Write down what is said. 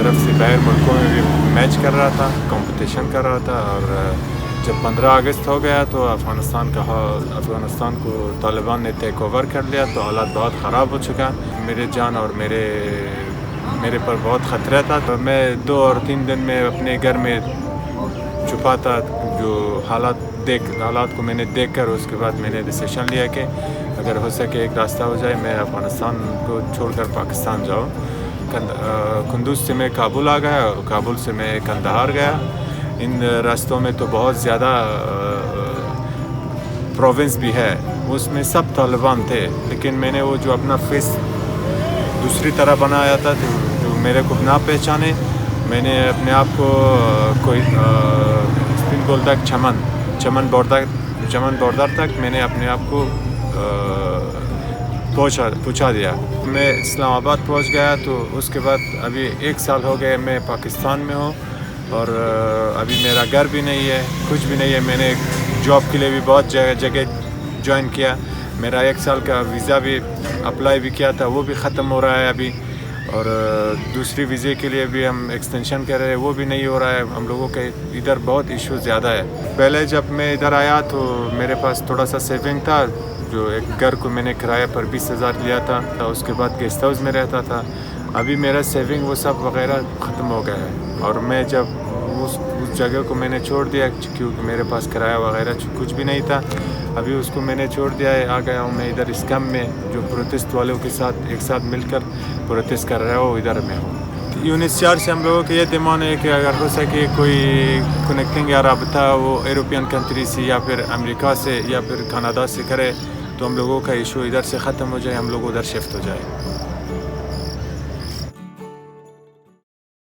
طرف سے باہر ملکوں میں بھی میچ کر رہا تھا، کمپٹیشن کر رہا تھا. اور جب 15 اگست ہو گیا تو افغانستان کو طالبان نے ٹیک اوور کر لیا تو حالات بہت خراب ہو چکا. میرے جان اور میرے پر بہت خطرہ تھا. تو میں 2 اور 3 دن میں اپنے گھر میں چھپا تھا. جو حالات کو میں نے دیکھ کر اس کے بعد میں نے ڈیسیشن لیا کہ اگر ہو سکے ایک راستہ ہو جائے میں افغانستان کو چھوڑ کر پاکستان جاؤں. قندوز سے میں کابل آ گیا، کابل سے میں قندھار گیا. ان راستوں میں تو بہت زیادہ پروونس بھی ہے، اس میں سب طالبان تھے، لیکن میں نے وہ جو اپنا فیس دوسری طرح بنایا تھا جو میرے کو نہ پہچانے. میں نے اپنے آپ کو کوئی اسپن بول تک چمن بوردر تک میں نے اپنے آپ کو پہنچا دیا. میں اسلام آباد پہنچ گیا تو اس کے بعد ابھی 1 سال ہو گئے میں پاکستان میں ہوں اور ابھی میرا گھر بھی نہیں ہے، کچھ بھی نہیں ہے. میں نے جاب کے لیے بھی بہت جگہ جوائن کیا. میرا 1 سال کا ویزا بھی اپلائی بھی کیا تھا، وہ بھی ختم ہو رہا ہے ابھی. اور دوسری ویزے کے لیے بھی ہم ایکسٹینشن کر رہے ہیں، وہ بھی نہیں ہو رہا ہے. ہم لوگوں کے ادھر بہت ایشو زیادہ ہے. پہلے جب میں ادھر آیا تو میرے پاس تھوڑا سا سیونگ تھا. جو ایک گھر کو میں نے کرایہ پر 20,000 لیا تھا، اس کے بعد گیسٹ ہاؤس میں رہتا تھا. ابھی میرا سیونگ وہ سب وغیرہ ختم ہو گیا ہے. اور میں جب اس جگہ کو میں نے چھوڑ دیا کیونکہ میرے پاس کرایہ وغیرہ کچھ بھی نہیں تھا. ابھی اس کو میں نے چھوڑ دیا ہے، آ گیا ہوں میں ادھر اس کم میں جو پروٹیسٹ والوں کے ساتھ ایک ساتھ مل کر پروٹیسٹ کر رہا ہوں، ادھر میں ہوں. UNHCR سے ہم لوگوں کے یہ ڈیمانڈ ہے کہ اگر ہو سکے کوئی کنیکٹنگ یا رابطہ وہ ایروپین کنٹری سے یا پھر امریکہ سے یا پھر کینیڈا سے کرے تو ہم لوگوں کا ایشو ادھر سے ختم ہو جائے، ہم لوگ ادھر شفٹ ہو جائے.